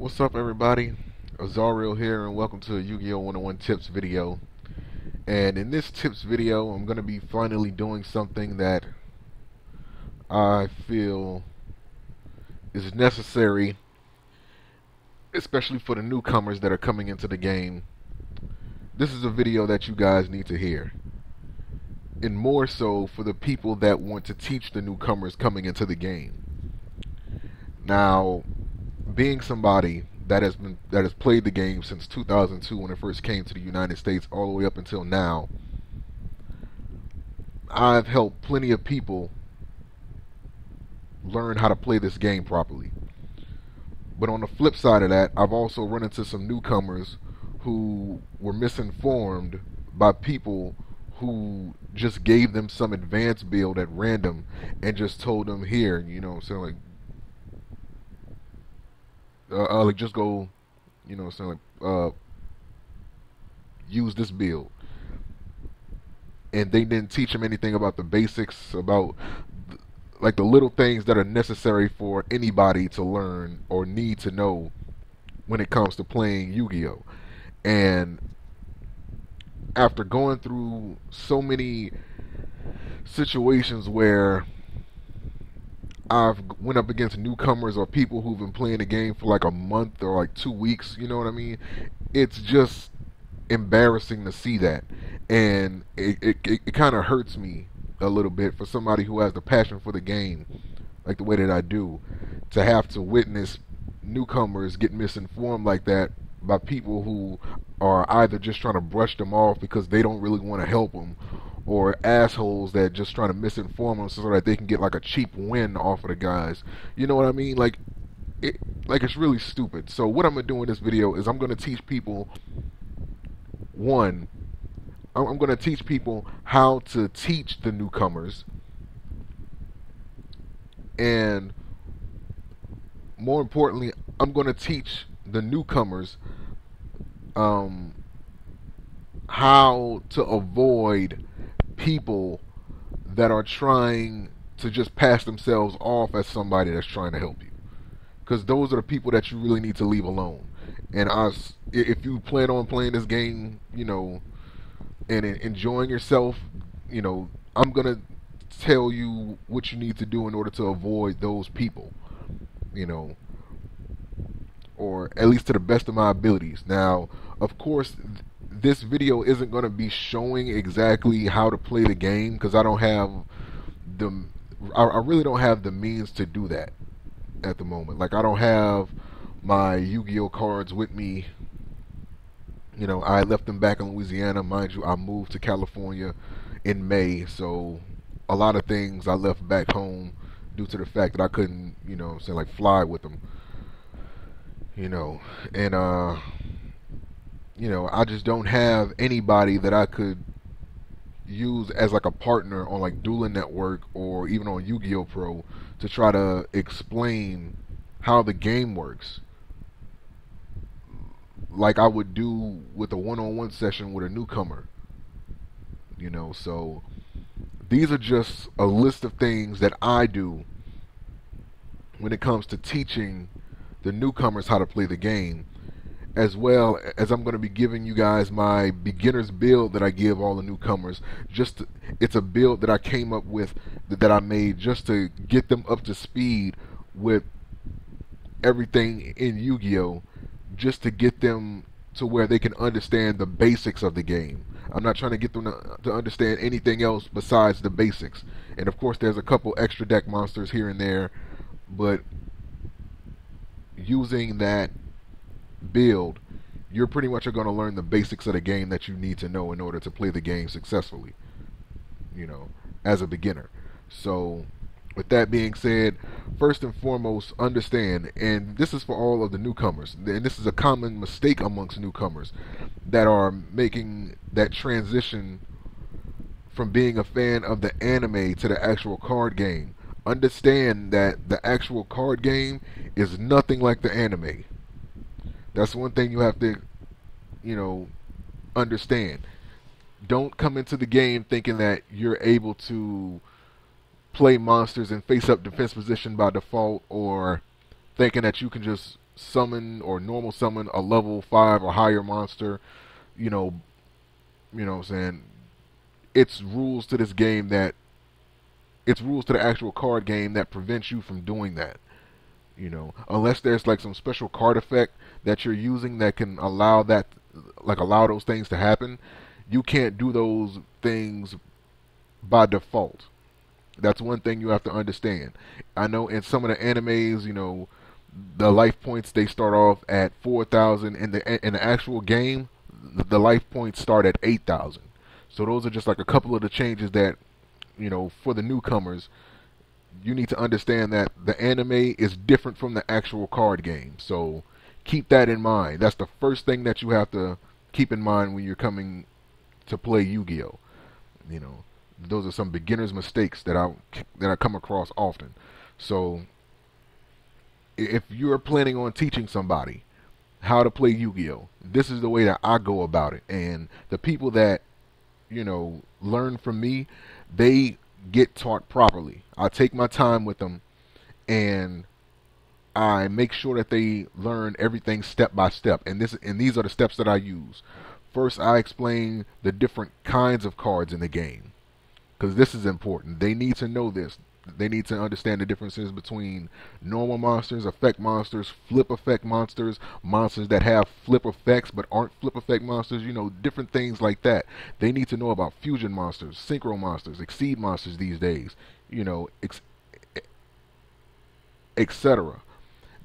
What's up, everybody? Azariel here, and welcome to a YuGiOh 101 Tips video. And in this tips video, I'm going to be finally doing something that I feel is necessary, especially for the newcomers that are coming into the game. This is a video that you guys need to hear, and more so for the people that want to teach the newcomers coming into the game. Now, being somebody that has played the game since 2002 when it first came to the United States all the way up until now, I've helped plenty of people learn how to play this game properly. But on the flip side of that, I've also run into some newcomers who were misinformed by people who just gave them some advanced build at random and just told them, here, so like just go, use this build, and they didn't teach them anything about the basics, about like the little things that are necessary for anybody to learn or need to know when it comes to playing Yu-Gi-Oh. And after going through so many situations where I've went up against newcomers or people who've been playing the game for like a month or like 2 weeks, you know what I mean? It's just embarrassing to see that, and it kind of hurts me a little bit for somebody who has the passion for the game, like the way that I do, to have to witness newcomers get misinformed like that by people who are either just trying to brush them off because they don't really want to help them, or assholes that just trying to misinform them so that they can get like a cheap win off of the guys. You know what I mean? Like it's really stupid. So what I'm gonna do in this video is I'm gonna teach people, one, I'm gonna teach people how to teach the newcomers, and more importantly, I'm gonna teach the newcomers how to avoid people that are trying to just pass themselves off as somebody that's trying to help you, because those are the people that you really need to leave alone. And if you plan on playing this game, and enjoying yourself, I'm gonna tell you what you need to do in order to avoid those people, or at least to the best of my abilities. Now, of course, this video isn't going to be showing exactly how to play the game, because I don't have I really don't have the means to do that at the moment. Like, I don't have my Yu-Gi-Oh cards with me. I left them back in Louisiana. Mind you, I moved to California in May, so a lot of things I left back home due to the fact that I couldn't, like fly with them. And I just don't have anybody that I could use as like a partner on like Dueling Network or even on Yu-Gi-Oh Pro to try to explain how the game works, like I would do with a one-on-one session with a newcomer. So these are just a list of things that I do when it comes to teaching the newcomers how to play the game, as well as I'm going to be giving you guys my beginner's build that I give all the newcomers. It's a build that I came up with, that I made just to get them up to speed with everything in Yu-Gi-Oh, just to get them to where they can understand the basics of the game. I'm not trying to get them to understand anything else besides the basics. And of course, there's a couple extra deck monsters here and there, but using that build, you're pretty much going to learn the basics of the game that you need to know in order to play the game successfully, as a beginner. So with that being said, first and foremost, understand, and this is for all of the newcomers, and this is a common mistake amongst newcomers that are making that transition from being a fan of the anime to the actual card game. Understand that the actual card game is nothing like the anime. That's one thing you have to, understand. Don't come into the game thinking that you're able to play monsters in face-up defense position by default, or thinking that you can just summon or normal summon a level 5 or higher monster, you know, what I'm saying? It's rules to this game that it's rules to the actual card game that prevents you from doing that. Unless there's like some special card effect that you're using that can allow that, like allow those things to happen. You can't do those things by default. That's one thing you have to understand. I know in some of the animes, the life points they start off at 4,000. In the actual game, the life points start at 8,000. So those are just like a couple of the changes that, for the newcomers, you need to understand that the anime is different from the actual card game. So keep that in mind. That's the first thing that you have to keep in mind when you're coming to play Yu-Gi-Oh. Those are some beginner's mistakes that I come across often. So if you're planning on teaching somebody how to play Yu-Gi-Oh, this is the way that I go about it. And the people that learn from me, they get taught properly. I take my time with them, and I make sure that they learn everything step by step. And these are the steps that I use. First, I explain the different kinds of cards in the game, because this is important. They need to know this. They need to understand the differences between normal monsters, effect monsters, flip effect monsters, monsters that have flip effects but aren't flip effect monsters, different things like that. They need to know about fusion monsters, synchro monsters, exceed monsters these days, etc.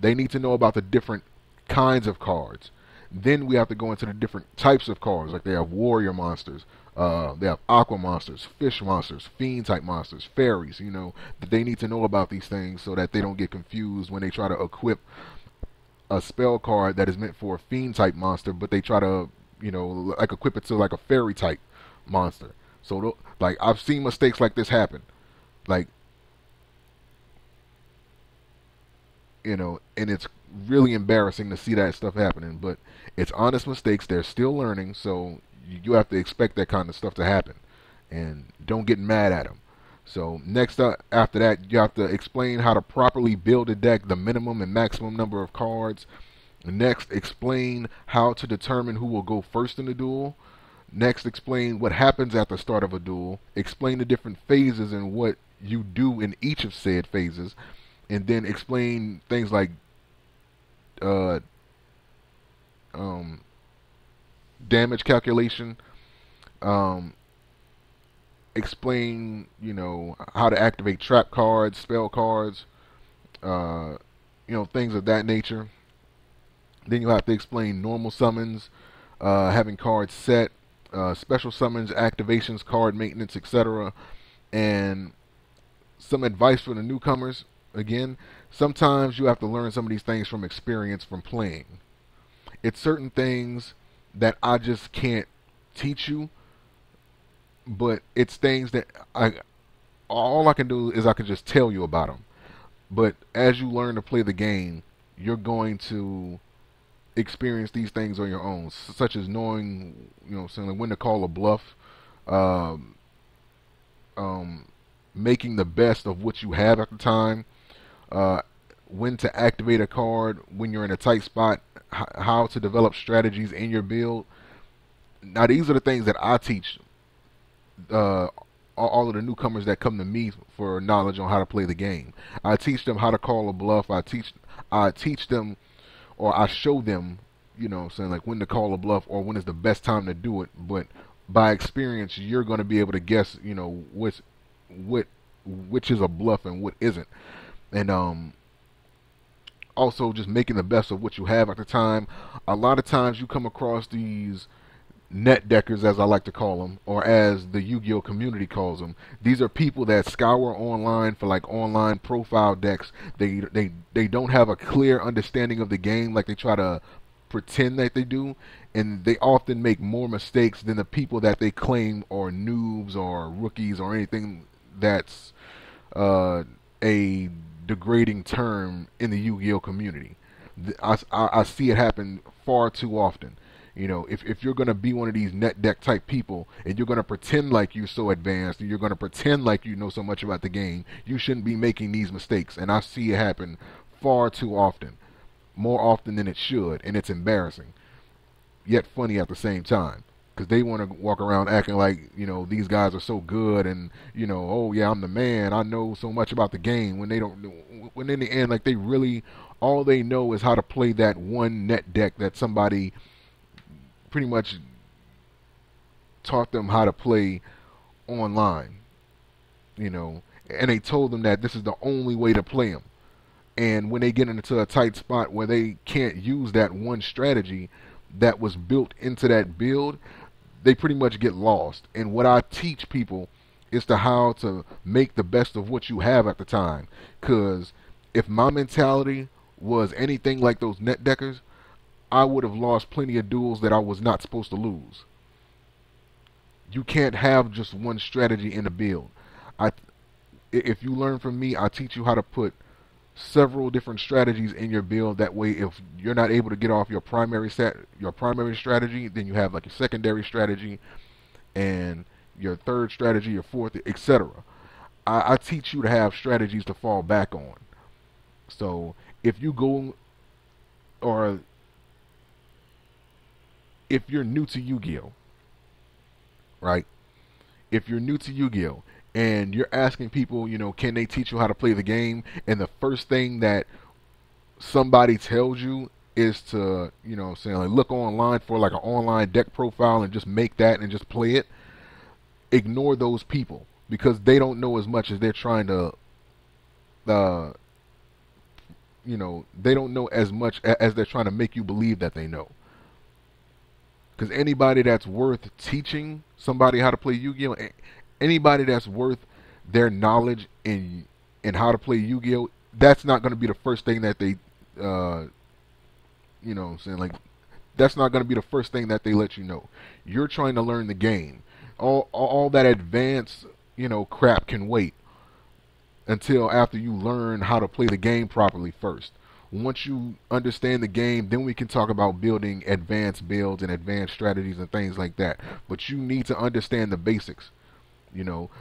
They need to know about the different kinds of cards. Then we have to go into the different types of cards. Like they have warrior monsters, they have aqua monsters, fish monsters, fiend type monsters, fairies. That they need to know about these things so that they don't get confused when they try to equip a spell card that is meant for a fiend type monster, but they try to, like equip it to like a fairy type monster. So like I've seen mistakes like this happen. Like, and it's really embarrassing to see that stuff happening. But it's honest mistakes. They're still learning, so you have to expect that kind of stuff to happen, and don't get mad at them. So next up, after that, you have to explain how to properly build a deck, the minimum and maximum number of cards. Next, explain how to determine who will go first in the duel. Next, explain what happens at the start of a duel. Explain the different phases and what you do in each of said phases. And then explain things like uh, um, damage calculation. Explain, how to activate trap cards, spell cards, things of that nature. Then you have to explain normal summons, having cards set, special summons, activations, card maintenance, etc. And some advice for the newcomers. Again, sometimes you have to learn some of these things from experience from playing. It's certain things that I just can't teach you, but it's things that all I can do is I can just tell you about them. But as you learn to play the game, you're going to experience these things on your own, such as knowing, when to call a bluff, um, making the best of what you have at the time, uh, when to activate a card when you're in a tight spot, how to develop strategies in your build. Now, these are the things that I teach uh, all of the newcomers that come to me for knowledge on how to play the game. I teach them how to call a bluff. I teach them, or I show them, like when to call a bluff or when is the best time to do it. But by experience, you're going to be able to guess, which is a bluff and what isn't. And also just making the best of what you have at the time. A lot of times you come across these net deckers, as I like to call them, or as the Yu-Gi-Oh community calls them. These are people that scour online for like online profile decks. They don't have a clear understanding of the game, like they try to pretend that they do, and they often make more mistakes than the people that they claim are noobs or rookies or anything that's a degrading term in the Yu-Gi-Oh community. I see it happen far too often. If you're going to be one of these net deck type people and you're going to pretend like you're so advanced and you're going to pretend like you know so much about the game, you shouldn't be making these mistakes. And I see it happen far too often. more often than it should, and it's embarrassing, yet funny at the same time. Because they want to walk around acting like, these guys are so good, and, oh yeah, I'm the man, I know so much about the game, when they don't, when in the end, like, they really, all they know is how to play that one net deck that somebody pretty much taught them how to play online, and they told them that this is the only way to play them. And when they get into a tight spot where they can't use that one strategy that was built into that build, they pretty much get lost. And what I teach people is to how to make the best of what you have at the time. Because if my mentality was anything like those net deckers, I would have lost plenty of duels that I was not supposed to lose. You can't have just one strategy in a build. If you learn from me, I teach you how to put several different strategies in your build. That way, if you're not able to get off your primary strategy, then you have like a secondary strategy and your third strategy, your fourth, etc. I teach you to have strategies to fall back on. So if you go, or if you're new to Yu-Gi-Oh, right? If you're new to Yu-Gi-Oh and you're asking people, can they teach you how to play the game? And the first thing that somebody tells you is to, saying like, look online for like an online deck profile and just make that and just play it. Ignore those people, because they don't know as much as they're trying to, they don't know as much as they're trying to make you believe that they know. Because anybody that's worth teaching somebody how to play Yu-Gi-Oh, anybody that's worth their knowledge in how to play Yu-Gi-Oh, that's not going to be the first thing that they, like, that's not going to be the first thing that they let you know. You're trying to learn the game. All that advanced, crap can wait until after you learn how to play the game properly first. Once you understand the game, then we can talk about building advanced builds and advanced strategies and things like that. But you need to understand the basics,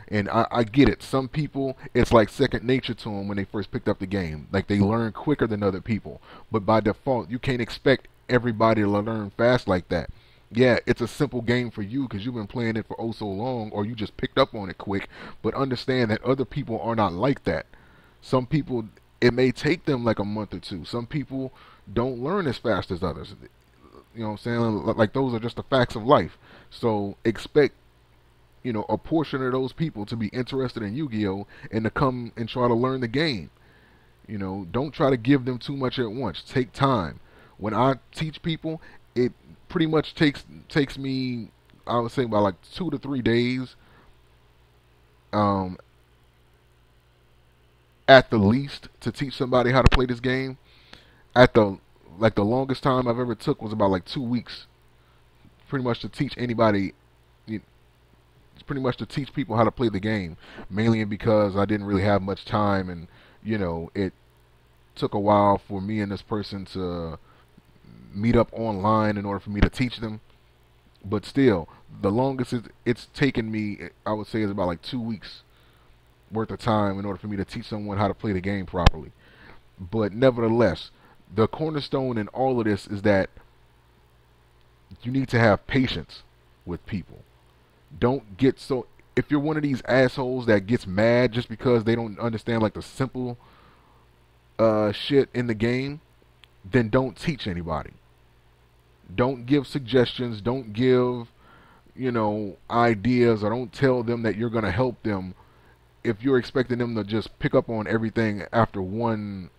And I get it. Some people, it's like second nature to them when they first picked up the game. Like, they learn quicker than other people. But by default, you can't expect everybody to learn fast like that. Yeah, it's a simple game for you because you've been playing it for oh so long, or you just picked up on it quick. But understand that other people are not like that. Some people, it may take them like a month or two. Some people don't learn as fast as others. You know what I'm saying? Like, those are just the facts of life. So expect, a portion of those people to be interested in Yu-Gi-Oh! And to come and try to learn the game. Don't try to give them too much at once. Take time. When I teach people, it pretty much takes me, I would say, about like 2 to 3 days. At the least, to teach somebody how to play this game. At the longest time I've ever took was about like 2 weeks, pretty much to teach anybody, pretty much to teach people how to play the game, mainly because I didn't really have much time, and it took a while for me and this person to meet up online in order for me to teach them. But still, the longest it's taken me, I would say, is about like 2 weeks worth of time in order for me to teach someone how to play the game properly. But nevertheless, the cornerstone in all of this is that you need to have patience with people. Don't get so, if you're one of these assholes that gets mad just because they don't understand like the simple shit in the game, then don't teach anybody. Don't give suggestions, don't give, ideas, or don't tell them that you're going to help them if you're expecting them to just pick up on everything after one,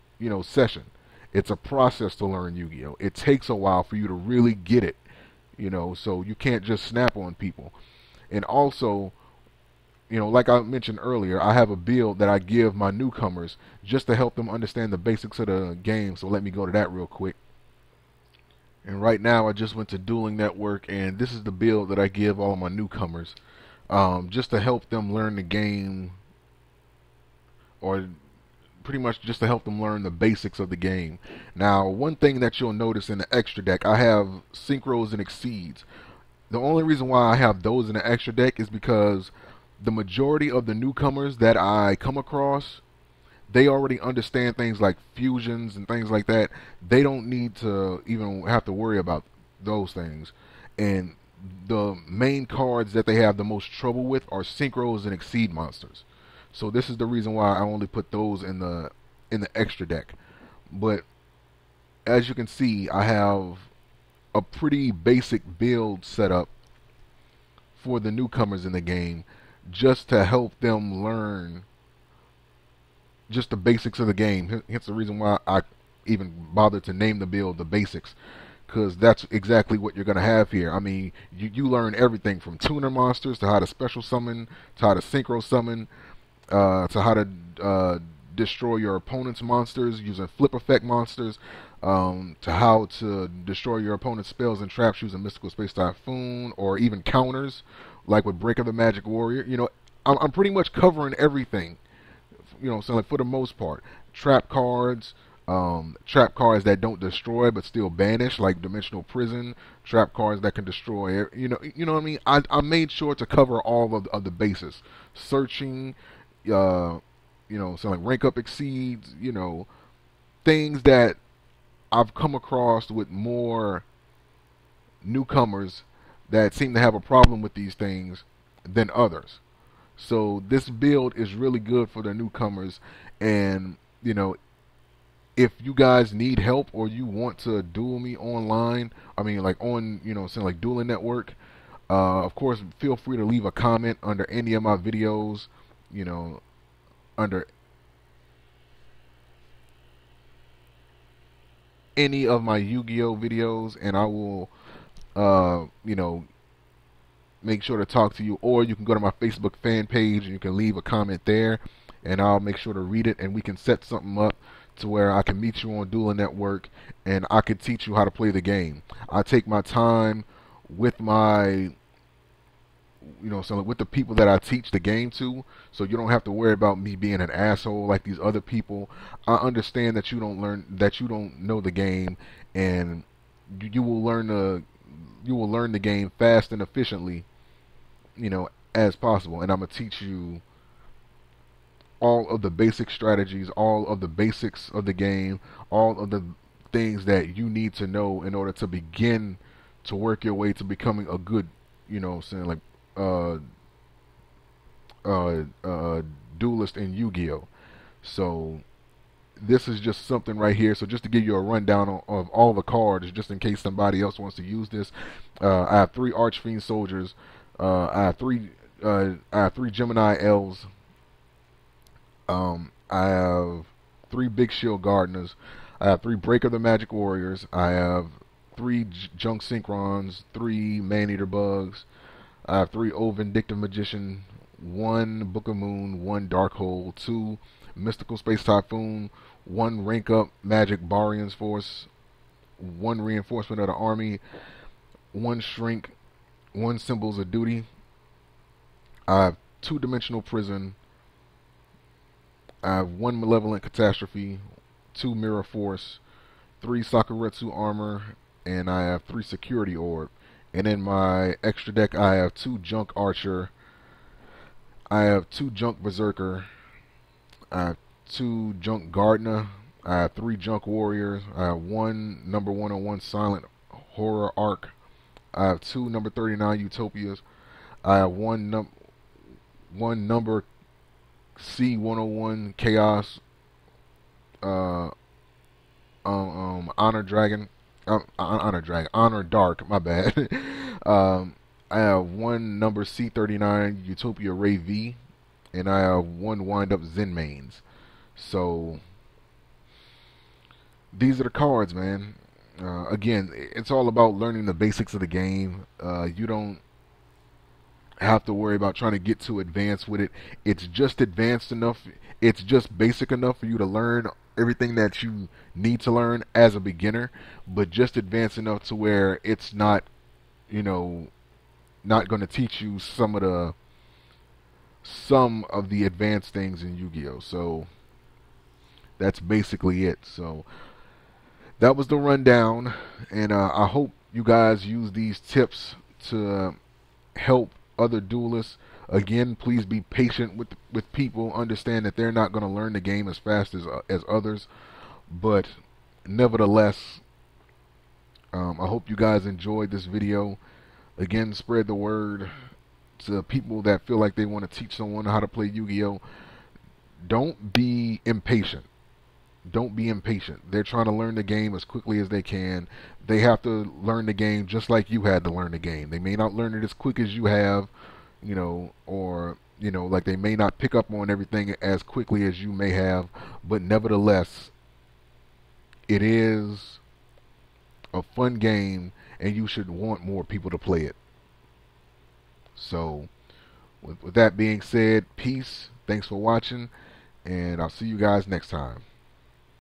session. It's a process to learn Yu-Gi-Oh! It takes a while for you to really get it, so you can't just snap on people. And also, like I mentioned earlier, I have a build that I give my newcomers just to help them understand the basics of the game. So let me go to that real quick. And right now I just went to Dueling Network, and this is the build that I give all my newcomers, just to help them learn the game, or pretty much just to help them learn the basics of the game. Now, one thing that you'll notice in the extra deck, I have synchros and exceeds. The only reason why I have those in the extra deck is because the majority of the newcomers that I come across, they already understand things like fusions and things like that. They don't need to even have to worry about those things. And the main cards that they have the most trouble with are synchros and exceed monsters. So this is the reason why I only put those in the extra deck. But as you can see, I have a pretty basic build set up for the newcomers in the game, just to help them learn just the basics of the game. Hence the reason why I even bothered to name the build the basics, because that's exactly what you're going to have here. I mean, you learn everything from tuner monsters to how to special summon, to how to synchro summon, to how to destroy your opponent's monsters using flip effect monsters, to how to destroy your opponent's spells and traps using Mystical Space Typhoon, or even counters like with Break of the Magic Warrior. You know, I'm pretty much covering everything. You know, so like for the most part, trap cards that don't destroy but still banish, like Dimensional Prison, trap cards that can destroy. You know what I mean. I made sure to cover all of the bases, searching, so like rank up exceeds, things that I've come across with more newcomers that seem to have a problem with these things than others. So this build is really good for the newcomers, and if you guys need help or you want to duel me online, I mean like on saying like Dueling Network, of course feel free to leave a comment under any of my videos, under any of my Yu-Gi-Oh videos, and I will make sure to talk to you. Or you can go to my Facebook fan page and you can leave a comment there, and I'll make sure to read it, and we can set something up to where I can meet you on Dueling Network and I can teach you how to play the game. I take my time with my so with the people that I teach the game to, so you don't have to worry about me being an asshole like these other people. I understand that you don't know the game, and you will learn the game fast and efficiently, as possible. And I'm gonna teach you all of the basic strategies, all of the basics of the game, all of the things that you need to know in order to begin to work your way to becoming a good, saying like uh, duelist in Yu-Gi-Oh. So this is just something right here. So just to give you a rundown of all the cards, just in case somebody else wants to use this, I have 3 Archfiend soldiers. I have three Gemini elves. I have 3 Big Shield Gardeners. I have 3 Break of the Magic Warriors. I have 3 Junk Synchrons, 3 Man-Eater Bugs. I have 3 Old Vindictive Magician, 1 Book of Moon, 1 Dark Hole, 2 Mystical Space Typhoon, 1 Rank Up Magic Barian's Force, 1 Reinforcement of the Army, 1 Shrink, 1 Symbols of Duty. I have 2 Dimensional Prison. I have 1 Malevolent Catastrophe, 2 Mirror Force, 3 Sakuretsu Armor, and I have 3 Security Orb. And in my extra deck, I have 2 Junk Archer, I have 2 Junk Berserker, I have 2 Junk Gardener, I have 3 Junk Warriors, I have 1 number 101 Silent Horror Arc, I have 2 number 39 Utopias, I have 1 number C101 Chaos Honor Dark, my bad. I have 1 number C39 Utopia Ray V, and I have 1 Wind Up Zen Mains. So these are the cards, man. Again, it's all about learning the basics of the game. You don't have to worry about trying to get too advanced with it. It's just advanced enough. It's just basic enough for you to learn everything that you need to learn as a beginner, but just advanced enough to where it's not, not going to teach you some of the advanced things in Yu-Gi-Oh. So that's basically it. So that was the rundown, and I hope you guys use these tips to help other duelists. Again, please be patient with people. Understand that they're not going to learn the game as fast as others, but nevertheless, I hope you guys enjoyed this video. Again, spread the word to people that feel like they want to teach someone how to play Yu-Gi-Oh. Don't be impatient. Don't be impatient. They're trying to learn the game as quickly as they can. They have to learn the game just like you had to learn the game. They may not learn it as quick as you have, or like they may not pick up on everything as quickly as you may have, but nevertheless, it is a fun game, and you should want more people to play it. So, with that being said, peace. Thanks for watching, and I'll see you guys next time.